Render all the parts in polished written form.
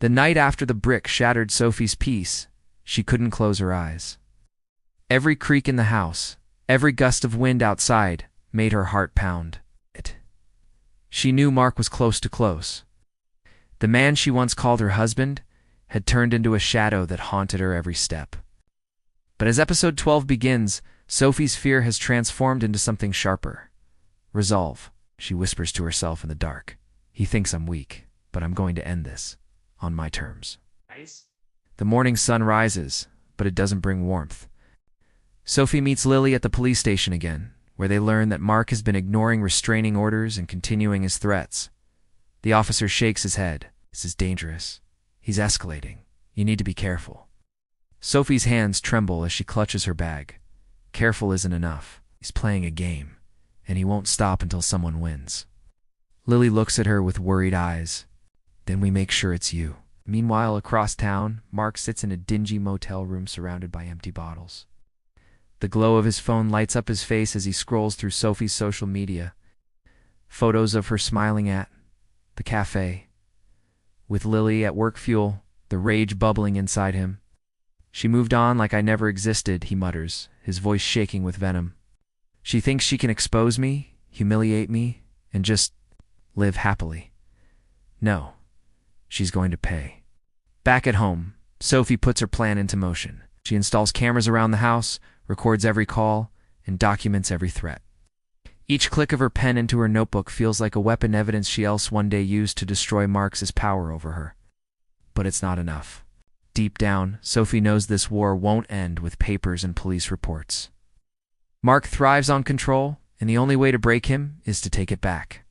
The night after the brick shattered Sophie's peace, she couldn't close her eyes. Every creak in the house, every gust of wind outside, made her heart pound. She knew Mark was close to close. The man she once called her husband had turned into a shadow that haunted her every step. But as episode 12 begins, Sophie's fear has transformed into something sharper. Resolve, she whispers to herself in the dark. He thinks I'm weak, but I'm going to end this on my terms. The morning sun rises, but it doesn't bring warmth. Sophie meets Lily at the police station again, where they learn that Mark has been ignoring restraining orders and continuing his threats. The officer shakes his head. This is dangerous. He's escalating. You need to be careful. Sophie's hands tremble as she clutches her bag. Careful isn't enough. He's playing a game, and he won't stop until someone wins. Lily looks at her with worried eyes. Then we make sure it's you. Meanwhile, across town, Mark sits in a dingy motel room surrounded by empty bottles. The glow of his phone lights up his face as he scrolls through Sophie's social media. Photos of her smiling at the cafe, with Lily at work fuel, the rage bubbling inside him. She moved on like I never existed, he mutters, his voice shaking with venom. She thinks she can expose me, humiliate me, and just live happily. No, she's going to pay. Back at home, Sophie puts her plan into motion. She installs cameras around the house, records every call, and documents every threat. Each click of her pen into her notebook feels like a weapon evidence she else one day used to destroy Mark's power over her. But it's not enough. Deep down, Sophie knows this war won't end with papers and police reports. Mark thrives on control, and the only way to break him is to take it back.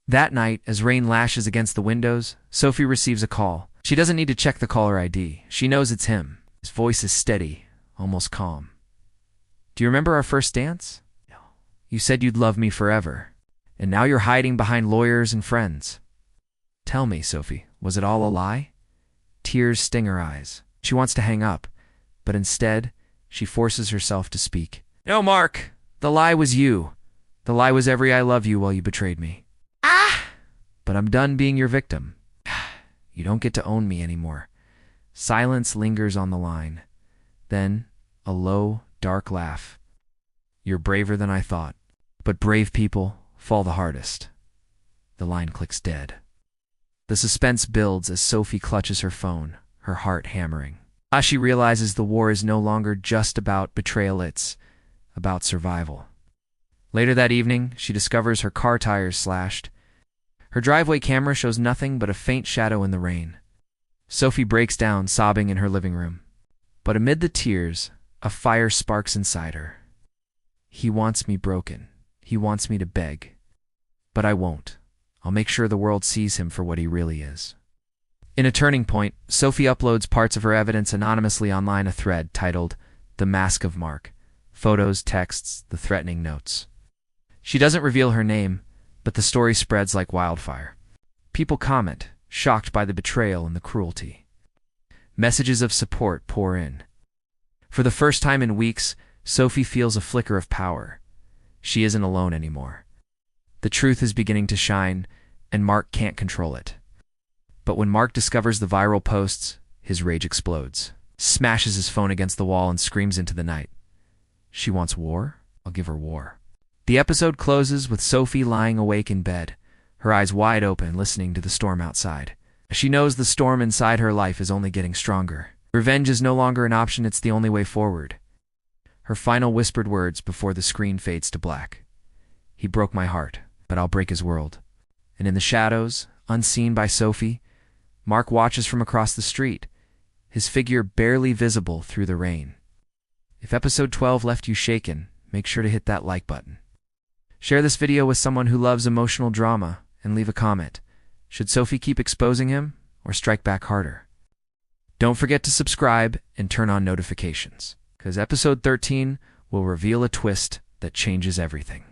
That night, as rain lashes against the windows, Sophie receives a call. She doesn't need to check the caller ID. She knows it's him. His voice is steady, almost calm. Do you remember our first dance? No. You said you'd love me forever, and now you're hiding behind lawyers and friends. Tell me, Sophie, was it all a lie? Tears sting her eyes. She wants to hang up, but instead, she forces herself to speak. No, Mark, the lie was you. The lie was every I love you while you betrayed me. But I'm done being your victim. You don't get to own me anymore. Silence lingers on the line. Then, a low, dark laugh. You're braver than I thought. But brave people fall the hardest. The line clicks dead. The suspense builds as Sophie clutches her phone, her heart hammering. She realizes the war is no longer just about betrayal, it's about survival. Later that evening, she discovers her car tires slashed. Her driveway camera shows nothing but a faint shadow in the rain. Sophie breaks down, sobbing in her living room. But amid the tears, a fire sparks inside her. He wants me broken. He wants me to beg. But I won't. I'll make sure the world sees him for what he really is. In a turning point, Sophie uploads parts of her evidence anonymously online, a thread titled, "The Mask of Mark." Photos, texts, the threatening notes. She doesn't reveal her name, but the story spreads like wildfire. People comment, shocked by the betrayal and the cruelty. Messages of support pour in. For the first time in weeks, Sophie feels a flicker of power. She isn't alone anymore. The truth is beginning to shine, and Mark can't control it. But when Mark discovers the viral posts, his rage explodes, smashes his phone against the wall, and screams into the night. She wants war? I'll give her war. The episode closes with Sophie lying awake in bed, her eyes wide open, listening to the storm outside. She knows the storm inside her life is only getting stronger. Revenge is no longer an option, it's the only way forward. Her final whispered words before the screen fades to black. He broke my heart, but I'll break his world. And in the shadows, unseen by Sophie, Mark watches from across the street, his figure barely visible through the rain. If episode 12 left you shaken, make sure to hit that like button. Share this video with someone who loves emotional drama, and leave a comment. Should Sophie keep exposing him, or strike back harder? Don't forget to subscribe and turn on notifications, because episode 13 will reveal a twist that changes everything.